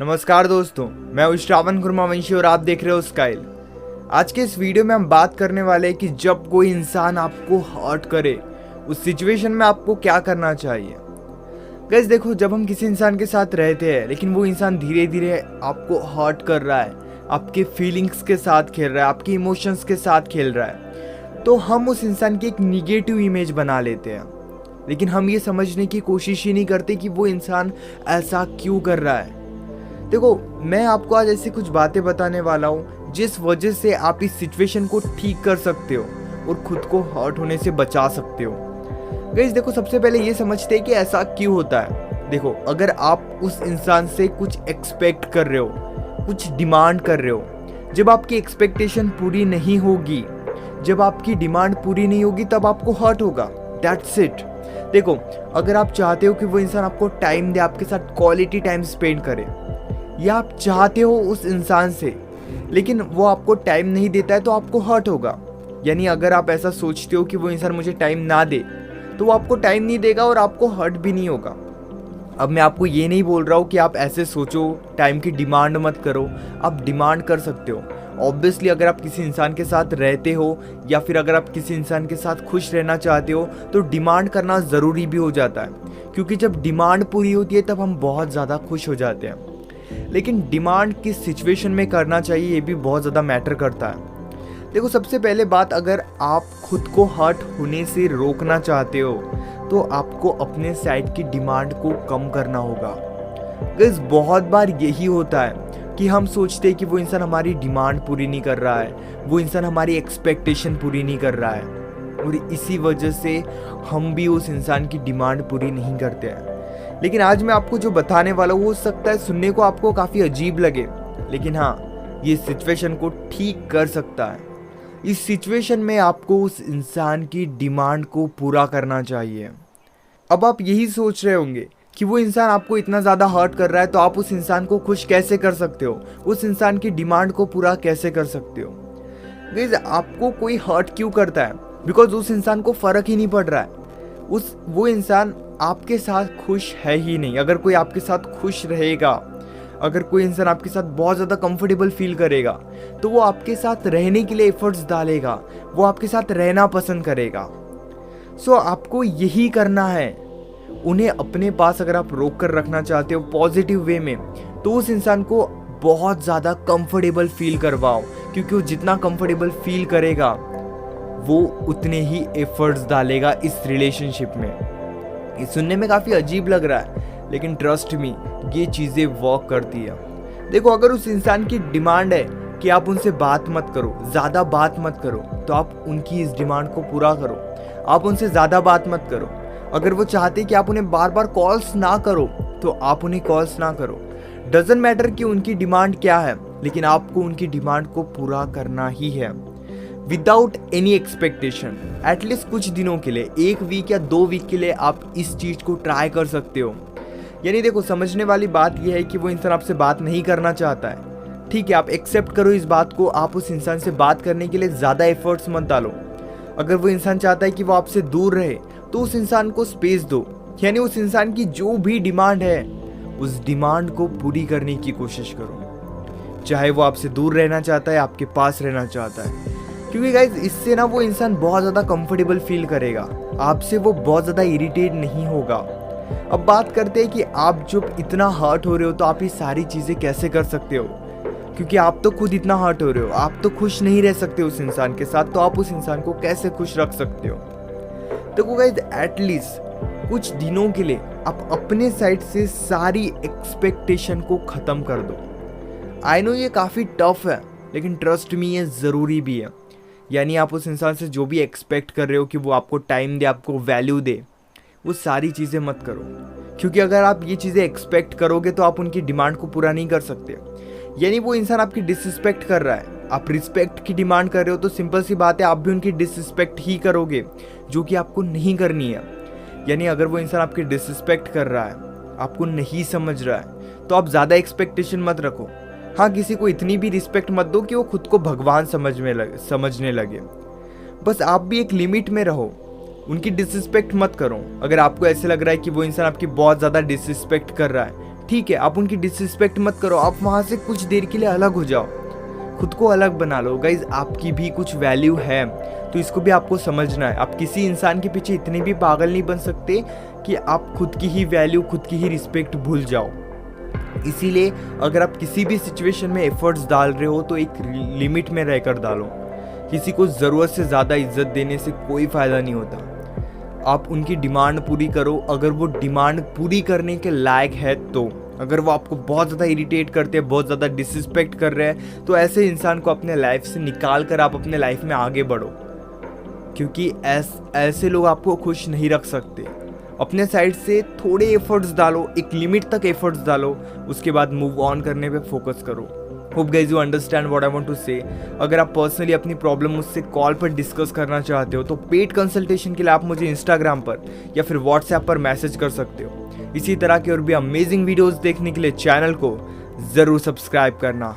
नमस्कार दोस्तों, मैं हूं श्रावण कुर्मावंशी और आप देख रहे हो स्काइल। आज के इस वीडियो में हम बात करने वाले हैं कि जब कोई इंसान आपको हर्ट करे उस सिचुएशन में आपको क्या करना चाहिए। गाइस देखो, जब हम किसी इंसान के साथ रहते हैं लेकिन वो इंसान धीरे धीरे आपको हर्ट कर रहा है, आपके फीलिंग्स के साथ खेल रहा है, आपके इमोशंस के साथ खेल रहा है, तो हम उस इंसान की एक निगेटिव इमेज बना लेते हैं। लेकिन हम ये समझने की कोशिश ही नहीं करते कि वो इंसान ऐसा क्यों कर रहा है। देखो, मैं आपको आज ऐसी कुछ बातें बताने वाला हूँ जिस वजह से आप इस सिचुएशन को ठीक कर सकते हो और खुद को हर्ट होने से बचा सकते हो। गाइस देखो, सबसे पहले ये समझते हैं कि ऐसा क्यों होता है। देखो, अगर आप उस इंसान से कुछ एक्सपेक्ट कर रहे हो, कुछ डिमांड कर रहे हो, जब आपकी एक्सपेक्टेशन पूरी नहीं होगी, जब आपकी डिमांड पूरी नहीं होगी, तब आपको हर्ट होगा। That's it. देखो, अगर आप चाहते हो कि वो इंसान आपको टाइम दे, आपके साथ क्वालिटी टाइम स्पेंड करे, या आप चाहते हो उस इंसान से लेकिन वो आपको टाइम नहीं देता है, तो आपको हर्ट होगा। यानी अगर आप ऐसा सोचते हो कि वो इंसान मुझे टाइम ना दे तो वो आपको टाइम नहीं देगा और आपको हर्ट भी नहीं होगा। अब मैं आपको ये नहीं बोल रहा हूँ कि आप ऐसे सोचो, टाइम की डिमांड मत करो। आप डिमांड कर सकते हो। ऑब्वियसली अगर आप किसी इंसान के साथ रहते हो या फिर अगर आप किसी इंसान के साथ खुश रहना चाहते हो तो डिमांड करना ज़रूरी भी हो जाता है, क्योंकि जब डिमांड पूरी होती है तब हम बहुत ज़्यादा खुश हो जाते हैं। लेकिन डिमांड किस सिचुएशन में करना चाहिए ये भी बहुत ज़्यादा मैटर करता है। देखो, सबसे पहले बात, अगर आप खुद को हर्ट होने से रोकना चाहते हो तो आपको अपने साइड की डिमांड को कम करना होगा। गाइस, बहुत बार यही होता है कि हम सोचते हैं कि वो इंसान हमारी डिमांड पूरी नहीं कर रहा है, वो इंसान हमारी एक्सपेक्टेशन पूरी नहीं कर रहा है, और इसी वजह से हम भी उस इंसान की डिमांड पूरी नहीं करते हैं। लेकिन आज मैं आपको जो बताने वाला हूँ, हो सकता है सुनने को आपको काफ़ी अजीब लगे, लेकिन हाँ, ये सिचुएशन को ठीक कर सकता है। इस सिचुएशन में आपको उस इंसान की डिमांड को पूरा करना चाहिए। अब आप यही सोच रहे होंगे कि वो इंसान आपको इतना ज़्यादा हर्ट कर रहा है तो आप उस इंसान को खुश कैसे कर सकते हो, उस इंसान की डिमांड को पूरा कैसे कर सकते हो। गाइस, आपको कोई हर्ट क्यों करता है? बिकॉज उस इंसान को फ़र्क ही नहीं पड़ रहा है। वो इंसान आपके साथ खुश है ही नहीं। अगर कोई आपके साथ खुश रहेगा, अगर कोई इंसान आपके साथ बहुत ज़्यादा कंफर्टेबल फील करेगा तो वो आपके साथ रहने के लिए एफर्ट्स डालेगा, वो आपके साथ रहना पसंद करेगा। सो आपको यही करना है। उन्हें अपने पास अगर आप रोक कर रखना चाहते हो पॉजिटिव वे में, तो उस इंसान को बहुत ज़्यादा कंफर्टेबल फील करवाओ, क्योंकि वो जितना कंफर्टेबल फील करेगा वो उतने ही एफर्ट्स डालेगा इस रिलेशनशिप में। ये सुनने में काफ़ी अजीब लग रहा है, लेकिन ट्रस्ट मी, ये चीज़ें वर्क करती है। देखो, अगर उस इंसान की डिमांड है कि आप उनसे बात मत करो, ज़्यादा बात मत करो, तो आप उनकी इस डिमांड को पूरा करो। आप उनसे ज़्यादा बात मत करो। अगर वो चाहते हैं कि आप उन्हें बार बार कॉल्स ना करो तो आप उन्हें कॉल्स ना करो। डजेंट मैटर कि उनकी डिमांड क्या है, लेकिन आपको उनकी डिमांड को पूरा करना ही है विदाउट एनी एक्सपेक्टेशन। एटलीस्ट कुछ दिनों के लिए, 1 वीक या 2 वीक के लिए आप इस चीज़ को ट्राई कर सकते हो। यानी देखो, समझने वाली बात यह है कि वो इंसान आपसे बात नहीं करना चाहता है, ठीक है, आप एक्सेप्ट करो इस बात को। आप उस इंसान से बात करने के लिए ज़्यादा एफर्ट्स मत डालो। अगर वो इंसान चाहता है कि वो आपसे दूर रहे तो उस इंसान को स्पेस दो। यानी उस इंसान की जो भी डिमांड है उस डिमांड को पूरी करने की कोशिश करो, चाहे वो आपसे दूर रहना चाहता है, आपके पास रहना चाहता है। क्योंकि गाइज, इससे ना वो इंसान बहुत ज़्यादा कंफर्टेबल फील करेगा, आपसे वो बहुत ज़्यादा इरिटेट नहीं होगा। अब बात करते हैं कि आप जब इतना हर्ट हो रहे हो तो आप ये सारी चीज़ें कैसे कर सकते हो, क्योंकि आप तो खुद इतना हर्ट हो रहे हो, आप तो खुश नहीं रह सकते उस इंसान के साथ, तो आप उस इंसान को कैसे खुश रख सकते हो। तो गाइज, एटलीस्ट कुछ दिनों के लिए आप अपने साइड से सारी एक्सपेक्टेशन को ख़त्म कर दो। आई नो ये काफ़ी टफ है, लेकिन ट्रस्ट मी, ये ज़रूरी भी है। यानी आप उस इंसान से जो भी एक्सपेक्ट कर रहे हो कि वो आपको टाइम दे, आपको वैल्यू दे, वो सारी चीज़ें मत करो, क्योंकि अगर आप ये चीज़ें एक्सपेक्ट करोगे तो आप उनकी डिमांड को पूरा नहीं कर सकते। यानी वो इंसान आपकी डिसरिस्पेक्ट कर रहा है, आप रिस्पेक्ट की डिमांड कर रहे हो, तो सिंपल सी बात है, आप भी उनकी डिसरिस्पेक्ट ही करोगे, जो कि आपको नहीं करनी है। यानी अगर वो इंसान आपकी डिसरिस्पेक्ट कर रहा है, आपको नहीं समझ रहा है, तो आप ज़्यादा एक्सपेक्टेशन मत रखो। हाँ, किसी को इतनी भी रिस्पेक्ट मत दो कि वो खुद को भगवान समझने लगे। बस आप भी एक लिमिट में रहो, उनकी डिसरिस्पेक्ट मत करो। अगर आपको ऐसे लग रहा है कि वो इंसान आपकी बहुत ज़्यादा डिसरिस्पेक्ट कर रहा है, ठीक है, आप उनकी डिसरिस्पेक्ट मत करो, आप वहाँ से कुछ देर के लिए अलग हो जाओ, खुद को अलग बना लो। गाइज आपकी भी कुछ वैल्यू है, तो इसको भी आपको समझना है। आप किसी इंसान के पीछे इतने भी पागल नहीं बन सकते कि आप खुद की ही वैल्यू, खुद की ही रिस्पेक्ट भूल जाओ। इसीलिए अगर आप किसी भी सिचुएशन में एफर्ट्स डाल रहे हो तो एक लिमिट में रहकर डालो। किसी को ज़रूरत से ज़्यादा इज्जत देने से कोई फ़ायदा नहीं होता। आप उनकी डिमांड पूरी करो, अगर वो डिमांड पूरी करने के लायक है तो। अगर वो आपको बहुत ज़्यादा इरिटेट करते हैं, बहुत ज़्यादा डिसरिस्पेक्ट कर रहे हैं, तो ऐसे इंसान को अपने लाइफ से निकाल कर आप अपने लाइफ में आगे बढ़ो, क्योंकि ऐसे लोग आपको खुश नहीं रख सकते। अपने साइड से थोड़े एफर्ट्स डालो, एक लिमिट तक एफर्ट्स डालो, उसके बाद मूव ऑन करने पे फोकस करो। Hope guys you understand what I want to say. अगर आप पर्सनली अपनी प्रॉब्लम मुझसे कॉल पर डिस्कस करना चाहते हो तो पेड कंसल्टेशन के लिए आप मुझे इंस्टाग्राम पर या फिर व्हाट्सएप पर मैसेज कर सकते हो। इसी तरह के और भी अमेजिंग वीडियोस देखने के लिए चैनल को ज़रूर सब्सक्राइब करना।